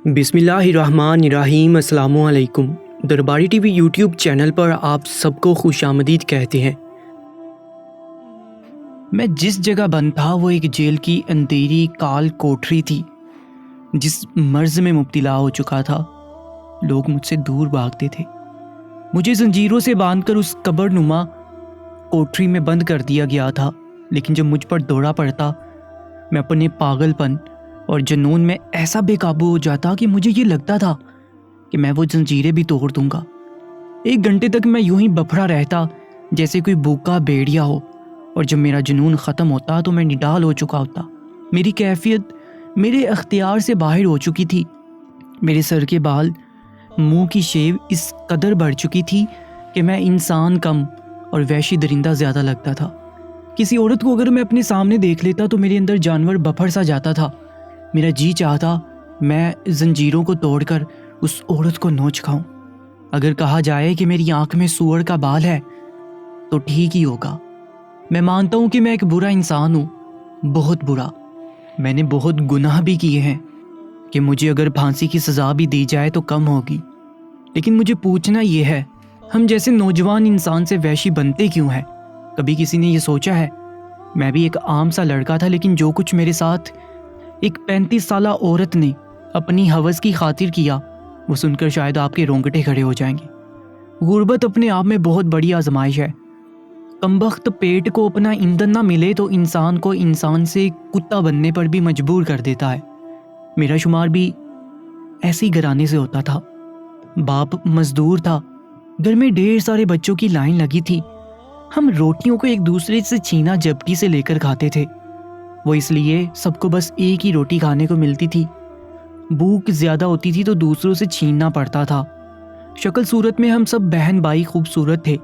بسم اللہ الرحمن الرحیم۔ السلام علیکم۔ درباری ٹی وی یوٹیوب چینل پر آپ سب کو خوش آمدید کہتے ہیں۔ میں جس جگہ بند تھا وہ ایک جیل کی اندھیری کال کوٹری تھی جس مرض میں مبتلا ہو چکا تھا۔ لوگ مجھ سے دور بھاگتے تھے، مجھے زنجیروں سے باندھ کر اس قبر نما کوٹری میں بند کر دیا گیا تھا۔ لیکن جب مجھ پر دورہ پڑتا، میں اپنے پاگل پن اور جنون میں ایسا بے قابو ہو جاتا کہ مجھے یہ لگتا تھا کہ میں وہ زنجیریں بھی توڑ دوں گا۔ 1 گھنٹے تک میں یوں ہی بپھرا رہتا جیسے کوئی بھوکا بھیڑیا ہو، اور جب میرا جنون ختم ہوتا تو میں نڈال ہو چکا ہوتا۔ میری کیفیت میرے اختیار سے باہر ہو چکی تھی۔ میرے سر کے بال، منہ کی شیو اس قدر بڑھ چکی تھی کہ میں انسان کم اور وحشی درندہ زیادہ لگتا تھا۔ کسی عورت کو اگر میں اپنے سامنے دیکھ لیتا تو میرے اندر جانور بپھر سا جاتا تھا۔ میرا جی چاہتا میں زنجیروں کو توڑ کر اس عورت کو نوچ کھاؤں۔ اگر کہا جائے کہ میری آنکھ میں سور کا بال ہے تو ٹھیک ہی ہوگا۔ میں مانتا ہوں کہ میں ایک برا انسان ہوں، بہت برا۔ میں نے بہت گناہ بھی کیے ہیں کہ مجھے اگر پھانسی کی سزا بھی دی جائے تو کم ہوگی۔ لیکن مجھے پوچھنا یہ ہے، ہم جیسے نوجوان انسان سے وحشی بنتے کیوں ہیں؟ کبھی کسی نے یہ سوچا ہے؟ میں بھی ایک عام سا لڑکا تھا، لیکن جو کچھ میرے ساتھ ایک 35 سالہ عورت نے اپنی ہوس کی خاطر کیا، وہ سن کر شاید آپ کے رونگٹے کھڑے ہو جائیں گے۔ غربت اپنے آپ میں بہت بڑی آزمائش ہے۔ کمبخت پیٹ کو اپنا ایندھن نہ ملے تو انسان کو انسان سے کتا بننے پر بھی مجبور کر دیتا ہے۔ میرا شمار بھی ایسے ہی گھرانے سے ہوتا تھا۔ باپ مزدور تھا، گھر میں ڈھیر سارے بچوں کی لائن لگی تھی۔ ہم روٹیوں کو ایک دوسرے سے چھینا جھپٹی سے لے کر کھاتے تھے، وہ اس لیے سب کو بس ایک ہی روٹی کھانے کو ملتی تھی۔ بھوک زیادہ ہوتی تھی تو دوسروں سے چھیننا پڑتا تھا۔ شکل صورت میں ہم سب بہن بھائی خوبصورت تھے،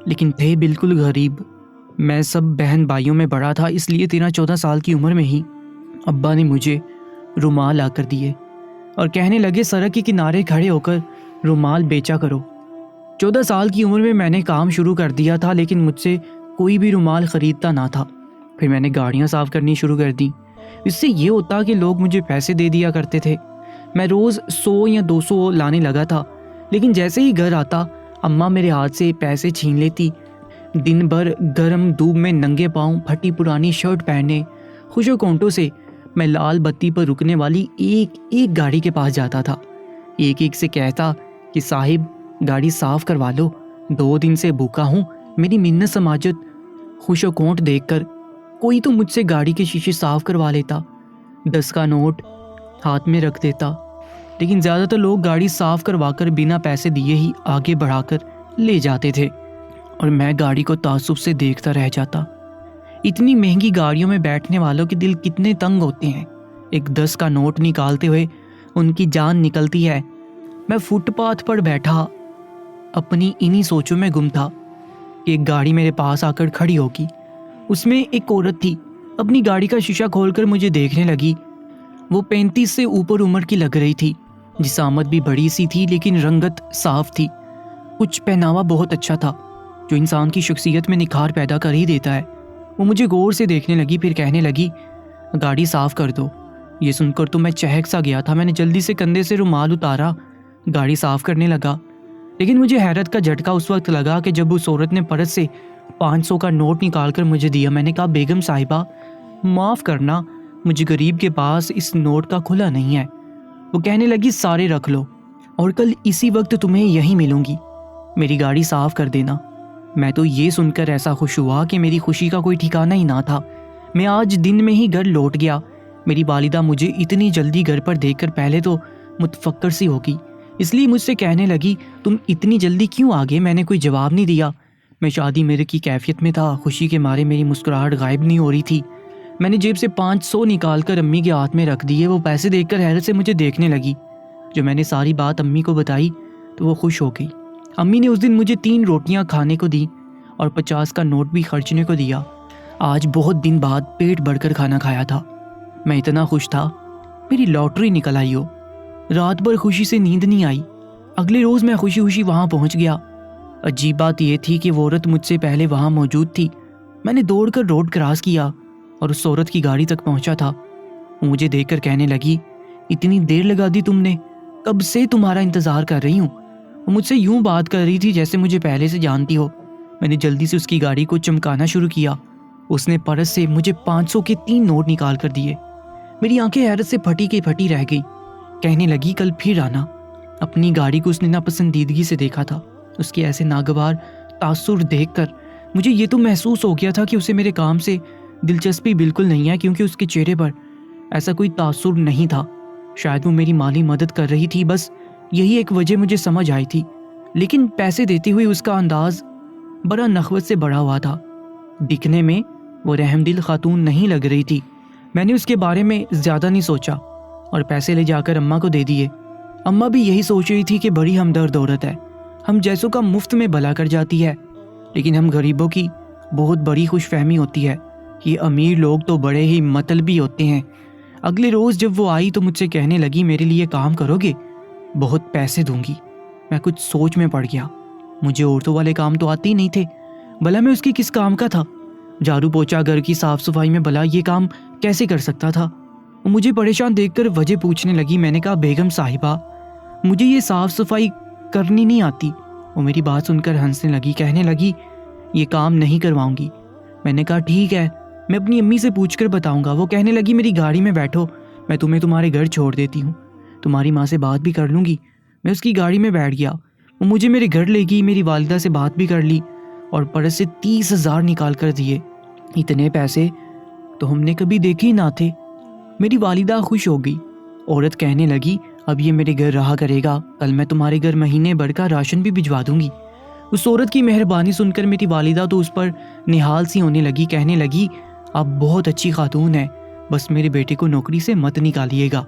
لیکن تھے بالکل غریب۔ میں سب بہن بھائیوں میں بڑا تھا، اس لیے 13-14 سال کی عمر میں ہی ابا نے مجھے رومال لا کر دیے اور کہنے لگے سڑک کے کنارے کھڑے ہو کر رومال بیچا کرو۔ 14 سال کی عمر میں نے کام شروع کر دیا تھا، لیکن مجھ سے کوئی بھی رومال خریدتا نہ تھا۔ پھر میں نے گاڑیاں صاف کرنی شروع کر دیں۔ اس سے یہ ہوتا کہ لوگ مجھے پیسے دے دیا کرتے تھے۔ میں روز 100 یا 200 لانے لگا تھا، لیکن جیسے ہی گھر آتا اماں میرے ہاتھ سے پیسے چھین لیتی۔ دن بھر گرم دھوپ میں ننگے پاؤں پھٹی پرانی شرٹ پہنے خوشو کونٹوں سے میں لال بتی پر رکنے والی ایک گاڑی کے پاس جاتا تھا۔ ایک سے کہتا کہ صاحب گاڑی صاف کروا لو، 2 دن سے بھوکا ہوں۔ میری منت سماجت خوشو کونٹ دیکھ کر کوئی تو مجھ سے گاڑی کے شیشے صاف کروا لیتا، 10 کا نوٹ ہاتھ میں رکھ دیتا۔ لیکن زیادہ تر لوگ گاڑی صاف کروا کر بنا پیسے دیے ہی آگے بڑھا کر لے جاتے تھے، اور میں گاڑی کو تعصب سے دیکھتا رہ جاتا۔ اتنی مہنگی گاڑیوں میں بیٹھنے والوں کے دل کتنے تنگ ہوتے ہیں۔ ایک 10 کا نوٹ نکالتے ہوئے ان کی جان نکلتی ہے۔ میں فٹ پاتھ پر بیٹھا اپنی انہی سوچوں میں گم تھا کہ ایک گاڑی میرے پاس آ کر کھڑی ہوگی۔ اس میں ایک عورت تھی، اپنی گاڑی کا شیشہ کھول کر مجھے دیکھنے لگی۔ وہ 35 سے اوپر عمر کی لگ رہی تھی، جسامت بھی بڑی سی تھی لیکن رنگت صاف تھی۔ کچھ پہناوا بہت اچھا تھا جو انسان کی شخصیت میں نکھار پیدا کر ہی دیتا ہے۔ وہ مجھے غور سے دیکھنے لگی، پھر کہنے لگی گاڑی صاف کر دو۔ یہ سن کر تو میں چہک سا گیا تھا۔ میں نے جلدی سے کندھے سے رومال اتارا، گاڑی صاف کرنے لگا۔ لیکن مجھے حیرت کا جھٹکا اس وقت لگا کہ جب اس عورت نے پرس سے 500 کا نوٹ نکال کر مجھے دیا۔ میں نے کہا بیگم صاحبہ معاف کرنا، مجھے غریب کے پاس اس نوٹ کا کھلا نہیں ہے۔ وہ کہنے لگی سارے رکھ لو اور کل اسی وقت تمہیں یہیں ملوں گی، میری گاڑی صاف کر دینا۔ میں تو یہ سن کر ایسا خوش ہوا کہ میری خوشی کا کوئی ٹھکانہ ہی نہ تھا۔ میں آج دن میں ہی گھر لوٹ گیا۔ میری والدہ مجھے اتنی جلدی گھر پر دیکھ کر پہلے تو متفکر سی ہوگی، اس لیے مجھ سے کہنے لگی تم اتنی جلدی کیوں آگے؟ میں نے کوئی جواب نہیں دیا۔ میں شادی میرے کی کیفیت میں تھا، خوشی کے مارے میری مسکراہٹ غائب نہیں ہو رہی تھی۔ میں نے جیب سے 500 نکال کر امی کے ہاتھ میں رکھ دیے۔ وہ پیسے دیکھ کر حیرت سے مجھے دیکھنے لگی۔ جو میں نے ساری بات امی کو بتائی تو وہ خوش ہو گئی۔ امی نے اس دن مجھے 3 روٹیاں کھانے کو دی اور 50 کا نوٹ بھی خرچنے کو دیا۔ آج بہت دن بعد پیٹ بھر کر کھانا کھایا تھا۔ میں اتنا خوش تھا میری لاٹری نکل آئی ہو۔ رات بھر خوشی سے نیند نہیں آئی۔ اگلے روز میں خوشی خوشی وہاں پہنچ گیا۔ عجیب بات یہ تھی کہ وہ عورت مجھ سے پہلے وہاں موجود تھی۔ میں نے دوڑ کر روڈ کراس کیا اور اس عورت کی گاڑی تک پہنچا تھا۔ وہ مجھے دیکھ کر کہنے لگی اتنی دیر لگا دی تم نے، کب سے تمہارا انتظار کر رہی ہوں۔ وہ مجھ سے یوں بات کر رہی تھی جیسے مجھے پہلے سے جانتی ہو۔ میں نے جلدی سے اس کی گاڑی کو چمکانا شروع کیا۔ اس نے پرس سے مجھے 500 کے 3 نوٹ نکال کر دیے۔ میری آنکھیں حیرت سے پھٹی کی پھٹی رہ گئی۔ کہنے لگی کل پھر آنا۔ اپنی گاڑی کو اس نے ناپسندیدگی سے دیکھا تھا۔ اس کے ایسے ناگوار تاثر دیکھ کر مجھے یہ تو محسوس ہو گیا تھا کہ اسے میرے کام سے دلچسپی بالکل نہیں ہے، کیونکہ اس کے چہرے پر ایسا کوئی تاثر نہیں تھا۔ شاید وہ میری مالی مدد کر رہی تھی، بس یہی ایک وجہ مجھے سمجھ آئی تھی۔ لیکن پیسے دیتے ہوئے اس کا انداز بڑا نخوت سے بڑھا ہوا تھا۔ دکھنے میں وہ رحم دل خاتون نہیں لگ رہی تھی۔ میں نے اس کے بارے میں زیادہ نہیں سوچا اور پیسے لے جا کر اماں کو دے دیے۔ اماں بھی یہی سوچ رہی تھی کہ بڑی ہمدرد عورت ہے، ہم جیسوں کا مفت میں بھلا کر جاتی ہے، لیکن ہم غریبوں کی بہت بڑی خوش فہمی ہوتی ہے۔ یہ امیر لوگ تو بڑے ہی مطلبی ہوتے ہیں۔ اگلے روز جب وہ آئی تو مجھ سے کہنے لگی میرے لیے کام کرو گے؟ بہت پیسے دوں گی۔ میں کچھ سوچ میں پڑ گیا۔ مجھے عورتوں والے کام تو آتے ہی نہیں تھے، بھلا میں اس کی کس کام کا تھا؟ جھاڑو پوچھا، گھر کی صاف صفائی میں بھلا یہ کام کیسے کر سکتا تھا؟ وہ مجھے پریشان دیکھ کر وجہ پوچھنے لگی۔ میں نے کہا بیگم صاحبہ مجھے یہ صاف صفائی کرنی نہیں آتی۔ وہ میری بات سن کر ہنسنے لگی، کہنے لگی یہ کام نہیں کرواؤں گی۔ میں نے کہا ٹھیک ہے، میں اپنی امی سے پوچھ کر بتاؤں گا۔ وہ کہنے لگی میری گاڑی میں بیٹھو، میں تمہیں تمہارے گھر چھوڑ دیتی ہوں، تمہاری ماں سے بات بھی کر لوں گی۔ میں اس کی گاڑی میں بیٹھ گیا۔ وہ مجھے میرے گھر لے گئی، میری والدہ سے بات بھی کر لی اور پرس سے 30,000 نکال کر دیے۔ اتنے پیسے تو ہم نے کبھی دیکھے ہی نہ تھے۔ میری والدہ خوش ہو گئی۔ عورت کہنے لگی اب یہ میرے گھر رہا کرے گا، کل میں تمہارے گھر مہینے بھر کا راشن بھی بھجوا دوں گی۔ اس عورت کی مہربانی سن کر میری والدہ تو اس پر نہال سی ہونے لگی، کہنے لگی آپ بہت اچھی خاتون ہیں، بس میرے بیٹے کو نوکری سے مت نکالیے گا۔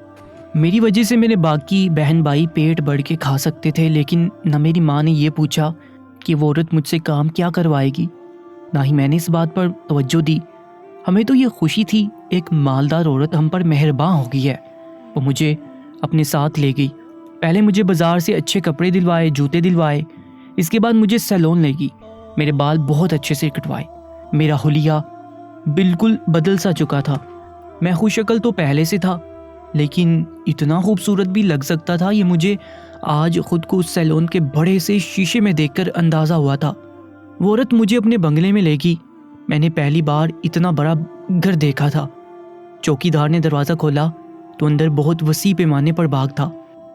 میری وجہ سے میرے باقی بہن بھائی پیٹ بڑھ کے کھا سکتے تھے، لیکن نہ میری ماں نے یہ پوچھا کہ وہ عورت مجھ سے کام کیا کروائے گی، نہ ہی میں نے اس بات پر توجہ دی۔ ہمیں تو یہ خوشی تھی ایک مالدار عورت ہم پر مہرباں ہو گئی ہے۔ وہ مجھے اپنے ساتھ لے گئی۔ پہلے مجھے بازار سے اچھے کپڑے دلوائے، جوتے دلوائے، اس کے بعد مجھے سیلون لے گئی، میرے بال بہت اچھے سے کٹوائے۔ میرا حلیہ بالکل بدل سا چکا تھا۔ میں خوش عقل تو پہلے سے تھا، لیکن اتنا خوبصورت بھی لگ سکتا تھا یہ مجھے آج خود کو اس سیلون کے بڑے سے شیشے میں دیکھ کر اندازہ ہوا تھا۔ وہ عورت مجھے اپنے بنگلے میں لے گئی۔ میں نے پہلی بار اتنا بڑا گھر دیکھا تھا۔ چوکی دار نے دروازہ کھولا تو اندر بہت وسیع پیمانے پر باغ تھا،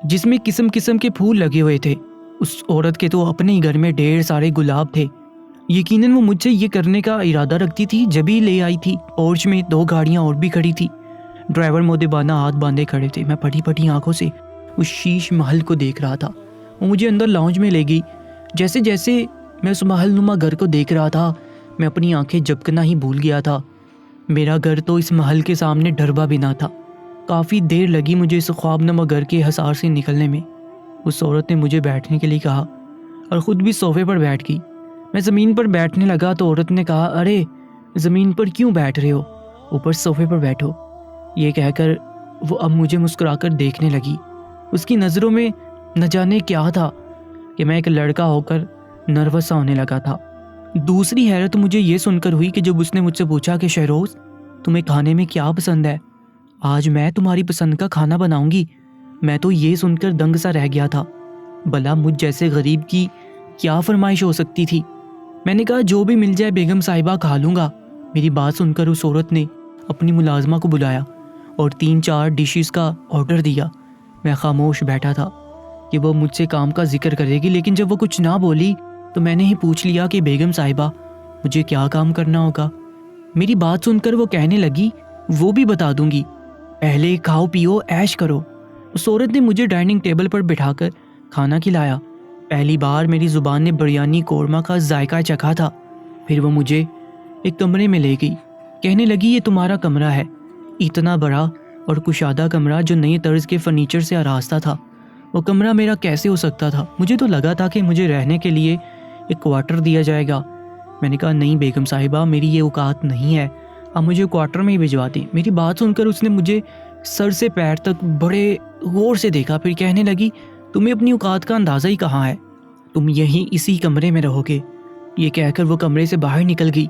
جس میں قسم قسم کے پھول لگے ہوئے تھے۔ اس عورت کے تو اپنے ہی گھر میں ڈھیر سارے گلاب تھے۔ یقیناً وہ مجھ سے یہ کرنے کا ارادہ رکھتی تھی، جب ہی لے آئی تھی۔ پورچ میں 2 گاڑیاں اور بھی کھڑی تھی۔ ڈرائیور مودبانہ ہاتھ باندھے کھڑے تھے۔ میں پھٹی پھٹی آنکھوں سے اس شیش محل کو دیکھ رہا تھا۔ وہ مجھے اندر لاؤنج میں لے گئی۔ جیسے جیسے میں اس محل نما گھر کو دیکھ رہا تھا، میں اپنی آنکھیں جھپکنا ہی بھول گیا تھا۔ میرا گھر تو اس محل کے سامنے ڈربا بھی نہ تھا۔ کافی دیر لگی مجھے اس خواب نما گھر کے حصار سے نکلنے میں۔ اس عورت نے مجھے بیٹھنے کے لیے کہا اور خود بھی صوفے پر بیٹھ گئی۔ میں زمین پر بیٹھنے لگا تو عورت نے کہا ارے زمین پر کیوں بیٹھ رہے ہو، اوپر صوفے پر بیٹھو۔ یہ کہہ کر وہ اب مجھے مسکرا کر دیکھنے لگی۔ اس کی نظروں میں نہ جانے کیا تھا کہ میں ایک لڑکا ہو کر نروس سا ہونے لگا تھا۔ دوسری حیرت مجھے یہ سن کر ہوئی کہ جب اس نے مجھ سے پوچھا کہ شہروز تمہیں کھانے میں کیا پسند ہے، آج میں تمہاری پسند کا کھانا بناؤں گی۔ میں تو یہ سن کر دنگ سا رہ گیا تھا۔ بھلا مجھ جیسے غریب کی کیا فرمائش ہو سکتی تھی؟ میں نے کہا جو بھی مل جائے بیگم صاحبہ کھا لوں گا۔ میری بات سن کر اس عورت نے اپنی ملازمہ کو بلایا اور 3-4 ڈشز کا آرڈر دیا۔ میں خاموش بیٹھا تھا کہ وہ مجھ سے کام کا ذکر کرے گی، لیکن جب وہ کچھ نہ بولی تو میں نے ہی پوچھ لیا کہ بیگم صاحبہ مجھے کیا کام کرنا ہوگا۔ میری بات سن کر وہ کہنے لگی وہ بھی بتا دوں گی، پہلے کھاؤ پیو عیش کرو۔ اس عورت نے مجھے ڈائننگ ٹیبل پر بٹھا کر کھانا کھلایا۔ پہلی بار میری زبان نے بریانی قورمہ کا ذائقہ چکھا تھا۔ پھر وہ مجھے ایک کمرے میں لے گئی، کہنے لگی یہ تمہارا کمرہ ہے۔ اتنا بڑا اور کشادہ کمرہ جو نئے طرز کے فرنیچر سے آراستہ تھا، وہ کمرہ میرا کیسے ہو سکتا تھا؟ مجھے تو لگا تھا کہ مجھے رہنے کے لیے ایک کوارٹر دیا جائے گا۔ میں نے کہا نہیں بیگم صاحبہ میری یہ اوقات نہیں ہے، آپ مجھے کوارٹر میں ہی بھجوا دیں۔ میری بات سن کر اس نے مجھے سر سے پیر تک بڑے غور سے دیکھا، پھر کہنے لگی تمہیں اپنی اوقات کا اندازہ ہی کہاں ہے، تم یہیں اسی کمرے میں رہو گے۔ یہ کہہ کر وہ کمرے سے باہر نکل گئی۔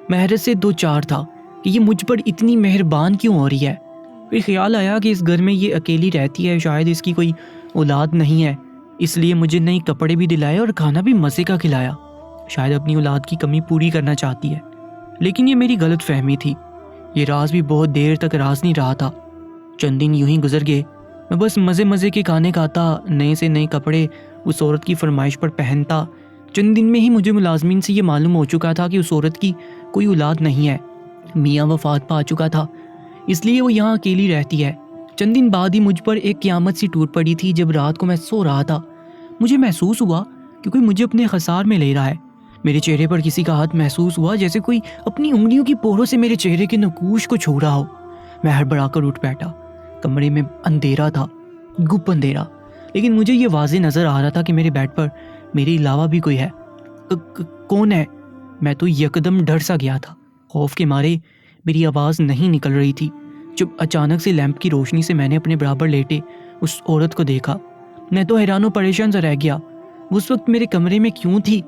میں حیرت سے 2-4 تھا کہ یہ مجھ پر اتنی مہربان کیوں ہو رہی ہے۔ پھر خیال آیا کہ اس گھر میں یہ اکیلی رہتی ہے، شاید اس کی کوئی اولاد نہیں ہے، اس لیے مجھے نئی کپڑے بھی دلائے اور کھانا بھی مزے کا کھلایا، شاید اپنی اولاد کی کمی پوری کرنا چاہتی ہے۔ لیکن یہ میری غلط فہمی تھی، یہ راز بھی بہت دیر تک راز نہیں رہا تھا۔ چند دن یوں ہی گزر گئے، میں بس مزے کے کھانے کھاتا، نئے سے نئے کپڑے اس عورت کی فرمائش پر پہنتا۔ چند دن میں ہی مجھے ملازمین سے یہ معلوم ہو چکا تھا کہ اس عورت کی کوئی اولاد نہیں ہے، میاں وفات پا چکا تھا، اس لیے وہ یہاں اکیلی رہتی ہے۔ چند دن بعد ہی مجھ پر ایک قیامت سی ٹوٹ پڑی تھی۔ جب رات کو میں سو رہا تھا، مجھے محسوس ہوا کہ کوئی مجھے اپنے خسار میں لے رہا ہے۔ میرے چہرے پر کسی کا ہاتھ محسوس ہوا، جیسے کوئی اپنی انگلیوں کی پوروں سے میرے چہرے کے نقوش کو چھو رہا ہو۔ میں ہڑبڑا کر اٹھ بیٹھا۔ کمرے میں اندھیرا تھا، گپ اندھیرا، لیکن مجھے یہ واضح نظر آ رہا تھا کہ میرے بیڈ پر میرے علاوہ بھی کوئی ہے۔ کون ہے؟ میں تو یکدم ڈر سا گیا تھا، خوف کے مارے میری آواز نہیں نکل رہی تھی، جب اچانک سے لیمپ کی روشنی سے میں نے اپنے برابر لیٹے اس عورت کو دیکھا۔ میں تو حیران و پریشان سا رہ گیا، وہ اس وقت میرے کمرے میں کیوں تھی؟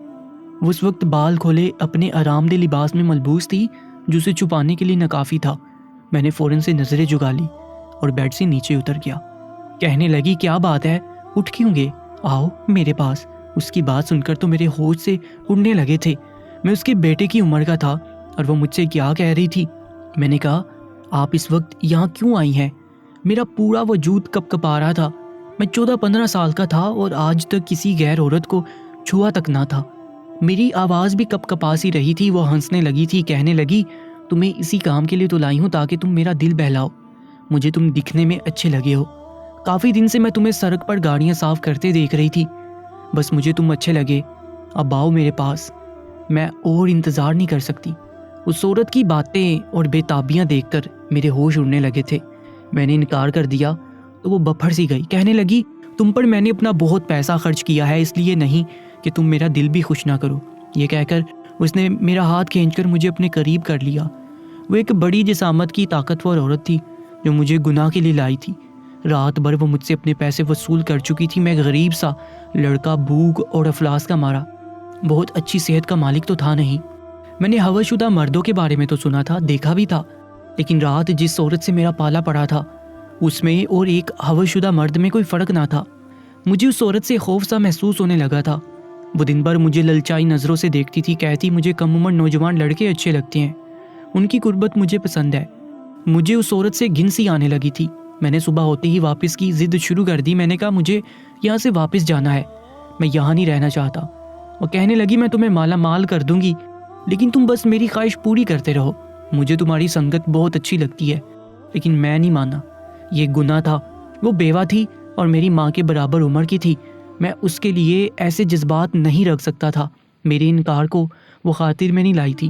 وہ اس وقت بال کھولے اپنے آرام دہ لباس میں ملبوس تھی، جو اسے چھپانے کے لیے ناکافی تھا۔ میں نے فوراً سے نظریں جگا لی اور بیڈ سے نیچے اتر گیا۔ کہنے لگی، کیا بات ہے، اٹھ کیوں گے؟ آؤ میرے پاس۔ اس کی بات سن کر تو میرے ہوش سے اڑنے لگے تھے۔ میں اس کے بیٹے کی عمر کا تھا اور وہ مجھ سے کیا کہہ رہی تھی۔ میں نے کہا، آپ اس وقت یہاں کیوں آئی ہیں؟ میرا پورا وجود کپ کپا رہا تھا۔ میں 14-15 سال کا تھا اور آج تک کسی غیر عورت کو چھوا تک نہ تھا۔ میری آواز بھی کپ کپا سی رہی تھی۔ وہ ہنسنے لگی تھی، کہنے لگی، تمہیں اسی کام کے لیے تو لائی ہوں تاکہ تم میرا دل بہلاؤ۔ مجھے تم دکھنے میں اچھے لگے ہو، کافی دن سے میں تمہیں سڑک پر گاڑیاں صاف کرتے دیکھ رہی تھی، بس مجھے تم اچھے لگے۔ اب آؤ میرے پاس، میں اور انتظار نہیں کر سکتی۔ اس عورت کی باتیں اور بے تابیاں دیکھ کر میرے ہوش اڑنے لگے تھے۔ میں نے انکار کر دیا تو وہ بپھڑ سی گئی، کہنے لگی، تم پر میں نے اپنا بہت پیسہ خرچ کیا ہے، اس لیے نہیں کہ تم میرا دل بھی خوش نہ کرو۔ یہ کہہ کر اس نے میرا ہاتھ کھینچ کر مجھے اپنے قریب کر لیا۔ وہ ایک بڑی جسامت کی طاقتور عورت تھی جو مجھے گناہ کے لیے لائی تھی۔ رات بھر وہ مجھ سے اپنے پیسے وصول کر چکی تھی۔ میں غریب سا لڑکا، بھوک اور افلاس کا مارا، بہت اچھی صحت کا مالک تو تھا نہیں۔ میں نے حوض شدہ مردوں کے بارے میں تو سنا تھا، دیکھا بھی تھا، لیکن رات جس عورت سے میرا پالا پڑا تھا اس میں اور ایک حوض شدہ مرد میں کوئی فرق نہ تھا۔ مجھے اس عورت سے خوف سا محسوس ہونے لگا تھا۔ وہ دن بھر مجھے للچائی نظروں سے دیکھتی تھی، کہتی مجھے کم عمر نوجوان لڑکے اچھے لگتے ہیں، ان کی قربت مجھے پسند ہے۔ مجھے اس عورت سے گھن سی آنے لگی تھی۔ میں نے صبح ہوتے ہی واپس کی ضد شروع کر دی۔ میں نے کہا، مجھے یہاں سے واپس جانا ہے، میں یہاں نہیں رہنا چاہتا۔ وہ کہنے لگی، میں تمہیں مالا مال کر دوں گی، لیکن تم بس میری خواہش پوری کرتے رہو۔ مجھے تمہاری سنگت بہت اچھی لگتی ہے، لیکن میں نہیں مانا، یہ گناہ تھا۔ وہ بیوہ تھی اور میری ماں کے برابر عمر کی تھی، میں اس کے لیے ایسے جذبات نہیں رکھ سکتا تھا۔ میرے انکار کو وہ خاطر میں نہیں لائی تھی۔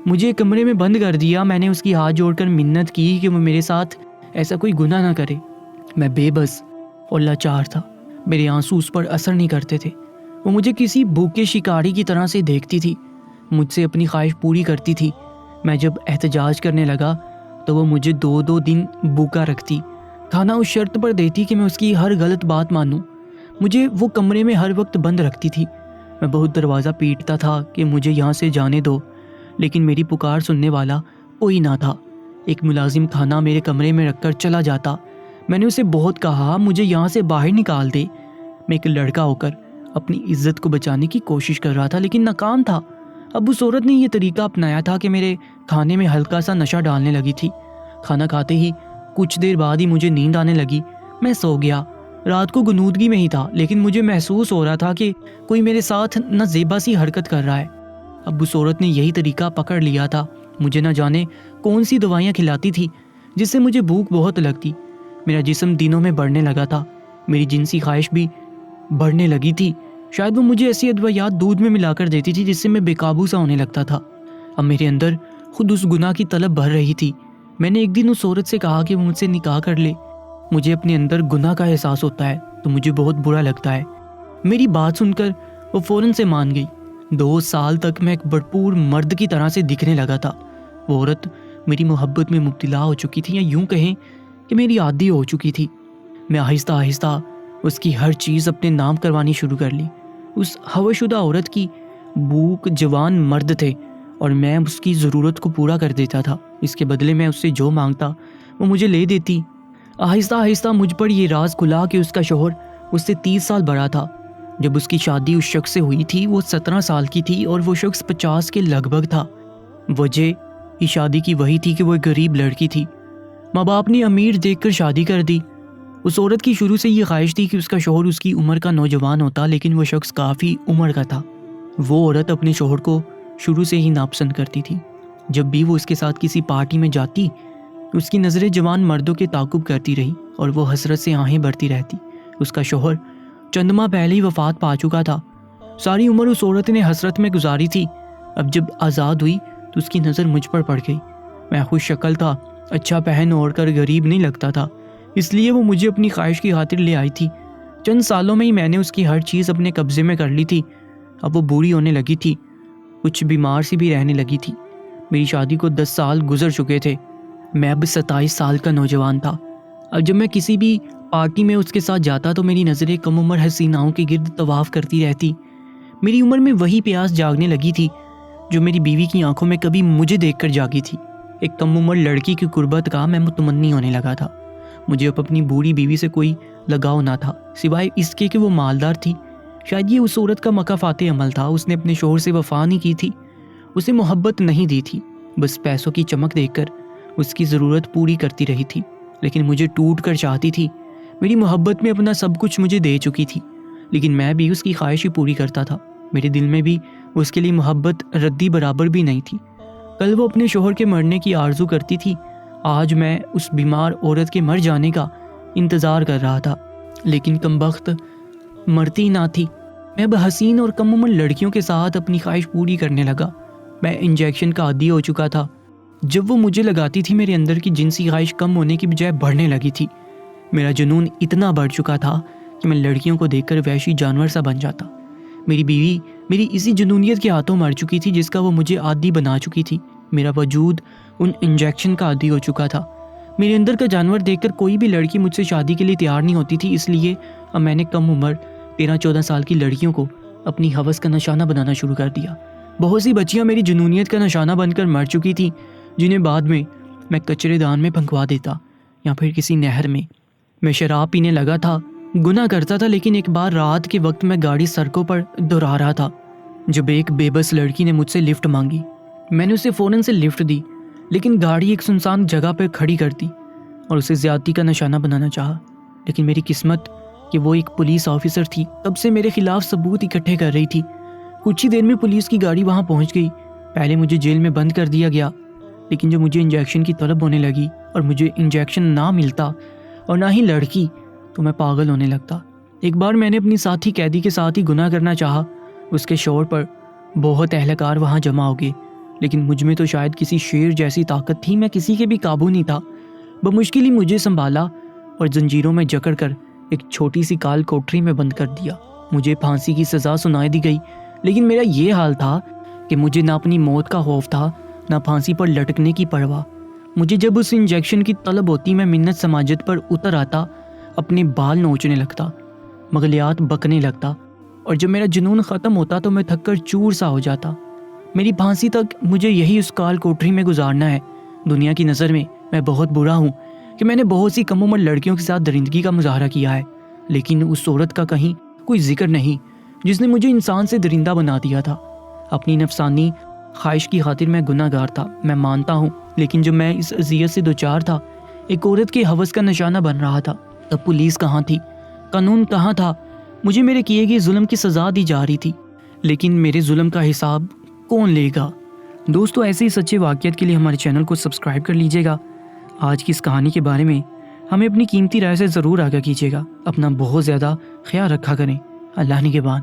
مجھے کمرے میں بند کر دیا۔ میں نے اس کی ہاتھ جوڑ کر منت کی کہ وہ میرے ساتھ ایسا کوئی گناہ نہ کرے۔ میں بے بس اور لاچار تھا، میرے آنسو اس پر اثر نہیں کرتے تھے۔ وہ مجھے کسی بھوکے شکاری کی طرح سے دیکھتی تھی، مجھ سے اپنی خواہش پوری کرتی تھی۔ میں جب احتجاج کرنے لگا تو وہ مجھے 2 دن بھوکا رکھتی، کھانا اس شرط پر دیتی کہ میں اس کی ہر غلط بات مانوں۔ مجھے وہ کمرے میں ہر وقت بند رکھتی تھی۔ میں بہت دروازہ پیٹتا تھا کہ مجھے یہاں سے جانے دو، لیکن میری پکار سننے والا کوئی نہ تھا۔ ایک ملازم کھانا میرے کمرے میں رکھ کر چلا جاتا۔ میں نے اسے بہت کہا، مجھے یہاں سے باہر نکال دے۔ میں ایک لڑکا ہو کر اپنی عزت کو بچانے کی کوشش کر رہا تھا، لیکن ناکام تھا۔ اب اس عورت نے یہ طریقہ اپنایا تھا کہ میرے کھانے میں ہلکا سا نشہ ڈالنے لگی تھی۔ کھانا کھاتے ہی کچھ دیر بعد ہی مجھے نیند آنے لگی۔ میں سو گیا۔ رات کو غنودگی میں ہی تھا، لیکن مجھے محسوس ہو رہا تھا کہ کوئی میرے ساتھ نہ زیبا سی حرکت کر رہا ہے۔ اب اس عورت نے یہی طریقہ پکڑ لیا تھا۔ مجھے نہ جانے کون سی دوائیاں کھلاتی تھی جس سے مجھے بھوک بہت لگتی۔ میرا جسم دنوں میں بڑھنے لگا تھا، میری جنسی خواہش بھی بڑھنے لگی تھی۔ شاید وہ مجھے ایسی ادویات دودھ میں ملا کر دیتی تھی جس سے میں بے قابو سا ہونے لگتا تھا۔ اب میرے اندر خود اس گناہ کی طلب بڑھ رہی تھی۔ میں نے ایک دن اس عورت سے کہا کہ وہ مجھ سے نکاح کر لے۔ مجھے اپنے اندر گناہ کا احساس ہوتا ہے تو مجھے بہت برا لگتا ہے۔ میری بات سن کر وہ فوراً سے مان گئی۔ 2 سال تک میں ایک بھرپور مرد کی طرح سے دکھنے لگا تھا۔ وہ عورت میری محبت میں مبتلا ہو چکی تھی، یا یوں کہیں کہ میری عادی ہو چکی تھی۔ میں آہستہ آہستہ اس کی ہر چیز اپنے نام کروانی شروع کر لی۔ اس حوض شدہ عورت کی بھوک جوان مرد تھے اور میں اس کی ضرورت کو پورا کر دیتا تھا۔ اس کے بدلے میں اس سے جو مانگتا وہ مجھے لے دیتی۔ آہستہ آہستہ مجھ پر یہ راز کھلا کہ اس کا شوہر اس سے 30 سال بڑا تھا۔ جب اس کی شادی اس شخص سے ہوئی تھی وہ 17 سال کی تھی اور وہ شخص 50 کے لگ بھگ تھا۔ وجہ اس شادی کی وہی تھی کہ وہ ایک غریب لڑکی تھی۔ ماں باپ نے امیر دیکھ کر شادی کر دی۔ اس عورت کی شروع سے یہ خواہش تھی کہ اس کا شوہر اس کی عمر کا نوجوان ہوتا، لیکن وہ شخص کافی عمر کا تھا۔ وہ عورت اپنے شوہر کو شروع سے ہی ناپسند کرتی تھی۔ جب بھی وہ اس کے ساتھ کسی پارٹی میں جاتی اس کی نظریں جوان مردوں کے تعاقب کرتی رہی اور وہ حسرت سے آہیں بھرتی رہتی۔ اس کا شوہر چند ماہ پہلے ہی وفات پا چکا تھا۔ ساری عمر اس عورت نے حسرت میں گزاری تھی۔ اب جب آزاد ہوئی تو اس کی نظر مجھ پر پڑ گئی۔ میں خوش شکل تھا، اچھا پہن اوڑھ کر غریب نہیں لگتا تھا، اس لیے وہ مجھے اپنی خواہش کی خاطر لے آئی تھی۔ چند سالوں میں ہی میں نے اس کی ہر چیز اپنے قبضے میں کر لی تھی۔ اب وہ بوڑھی ہونے لگی تھی، کچھ بیمار سی بھی رہنے لگی تھی۔ میری شادی کو 10 سال گزر چکے تھے۔ میں اب 27 سال کا نوجوان تھا۔ اب جب میں کسی بھی پارٹی میں اس کے ساتھ جاتا تو میری نظریں کم عمر حسیناؤں کے گرد طواف کرتی رہتی۔ میری عمر میں وہی پیاس جاگنے لگی تھی جو میری بیوی کی آنکھوں میں کبھی مجھے دیکھ کر جاگی تھی۔ ایک کم عمر لڑکی کی قربت کا میں متمنی ہونے لگا تھا۔ مجھے اب اپنی بوڑھی بیوی سے کوئی لگاؤ نہ تھا سوائے اس کے کہ وہ مالدار تھی۔ شاید یہ اس عورت کا مکافات عمل تھا۔ اس نے اپنے شوہر سے وفا نہیں کی تھی، اسے محبت نہیں دی تھی، بس پیسوں کی چمک دیکھ کر اس کی ضرورت پوری کرتی رہی تھی، لیکن مجھے ٹوٹ کر چاہتی تھی۔ میری محبت میں اپنا سب کچھ مجھے دے چکی تھی، لیکن میں بھی اس کی خواہش ہی پوری کرتا تھا۔ میرے دل میں بھی اس کے لیے محبت ردی برابر بھی نہیں تھی۔ کل وہ اپنے شوہر کے مرنے کی آرزو کرتی تھی، آج میں اس بیمار عورت کے مر جانے کا انتظار کر رہا تھا، لیکن کمبخت مرتی نہ تھی۔ میں اب حسین اور کم عمر لڑکیوں کے ساتھ اپنی خواہش پوری کرنے لگا۔ میں انجیکشن کا عادی ہو چکا تھا۔ جب وہ مجھے لگاتی تھی میرے اندر کی جنسی خواہش کم ہونے کی بجائے بڑھنے لگی تھی۔ میرا جنون اتنا بڑھ چکا تھا کہ میں لڑکیوں کو دیکھ کر وحشی جانور سا بن جاتا۔ میری بیوی میری اسی جنونیت کے ہاتھوں مر چکی تھی جس کا وہ مجھے عادی بنا چکی تھی۔ میرا وجود ان انجیکشن کا عادی ہو چکا تھا۔ میرے اندر کا جانور دیکھ کر کوئی بھی لڑکی مجھ سے شادی کے لیے تیار نہیں ہوتی تھی، اس لیے اب میں نے کم عمر 13-14 سال کی لڑکیوں کو اپنی ہوس کا نشانہ بنانا شروع کر دیا۔ بہت سی بچیاں میری جنونیت کا نشانہ بن کر مر چکی تھیں، جنہیں بعد میں کچرے دان میں پھنکوا دیتا یا پھر کسی نہر میں۔ میں شراب پینے لگا تھا، گناہ کرتا تھا، لیکن ایک بار رات کے وقت میں گاڑی سڑکوں پر دوڑا رہا تھا جب ایک بے بس لڑکی نے مجھ سے لفٹ مانگی۔ میں نے اسے فوراً سے لفٹ دی، لیکن گاڑی ایک سنسان جگہ پہ کھڑی کر دی اور اسے زیادتی کا نشانہ بنانا چاہا، لیکن میری قسمت کہ وہ ایک پولیس آفیسر تھی، تب سے میرے خلاف ثبوت اکٹھے کر رہی تھی۔ کچھ ہی دیر میں پولیس کی گاڑی وہاں پہنچ گئی۔ پہلے مجھے جیل میں بند کر دیا گیا، لیکن جب مجھے انجیکشن کی طلب ہونے لگی اور مجھے انجیکشن نہ ملتا اور نہ ہی لڑکی تو میں پاگل ہونے لگتا۔ ایک بار میں نے اپنی ساتھی قیدی کے ساتھ ہی گناہ کرنا چاہا۔ اس کے شور پر بہت اہلکار وہاں جمع ہو گئے، لیکن مجھ میں تو شاید کسی شیر جیسی طاقت تھی، میں کسی کے بھی قابو نہیں تھا۔ بمشکل ہی مجھے سنبھالا اور زنجیروں میں جکڑ کر ایک چھوٹی سی کال کوٹری میں بند کر دیا۔ مجھے پھانسی کی سزا سنائی دی گئی، لیکن میرا یہ حال تھا کہ مجھے نہ اپنی موت کا خوف تھا نہ پھانسی پر لٹکنے کی پرواہ۔ مجھے جب اس انجیکشن کی طلب ہوتی میں منت سماجت پر اتر آتا، اپنے بال نوچنے لگتا، مغلیات بکنے لگتا، اور جب میرا جنون ختم ہوتا تو میں تھک کر چور سا ہو جاتا۔ میری پھانسی تک مجھے یہی اس کال کوٹری میں گزارنا ہے۔ دنیا کی نظر میں بہت برا ہوں کہ میں نے بہت سی کم عمر لڑکیوں کے ساتھ درندگی کا مظاہرہ کیا ہے، لیکن اس عورت کا کہیں کوئی ذکر نہیں جس نے مجھے انسان سے درندہ بنا دیا تھا۔ اپنی نفسانی خواہش کی خاطر میں گناہ گار تھا، میں مانتا ہوں، لیکن جب میں اس اذیت سے دوچار تھا، ایک عورت کے ہوس کا نشانہ بن رہا تھا، تب پولیس کہاں تھی، قانون کہاں تھا؟ مجھے میرے کیے گئے ظلم کی سزا دی جا رہی تھی، لیکن میرے ظلم کا حساب کون لے گا؟ دوستو، ایسے ہی سچے واقعات کے لیے ہمارے چینل کو سبسکرائب کر لیجیے گا۔ آج کی اس کہانی کے بارے میں ہمیں اپنی قیمتی رائے سے ضرور آگاہ کیجیے گا۔ اپنا بہت زیادہ خیال رکھا کریں۔ اللہ نگہبان۔